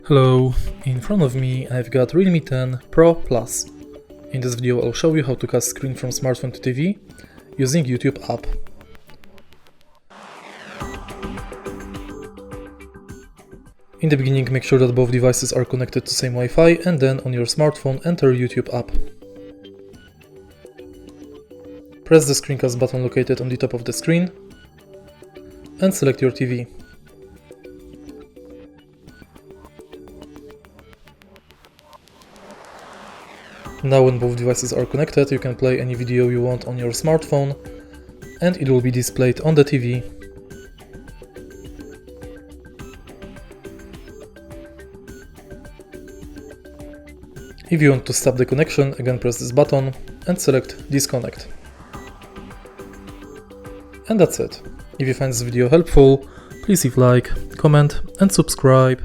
Hello, in front of me I've got Realme 10 Pro Plus. In this video I'll show you how to cast screen from smartphone to TV using YouTube app. In the beginning make sure that both devices are connected to same Wi-Fi and then on your smartphone enter YouTube app. Press the screencast button located on the top of the screen and select your TV. Now when both devices are connected, you can play any video you want on your smartphone and it will be displayed on the TV. If you want to stop the connection, again press this button and select disconnect. And that's it. If you find this video helpful, please leave a like, comment and subscribe.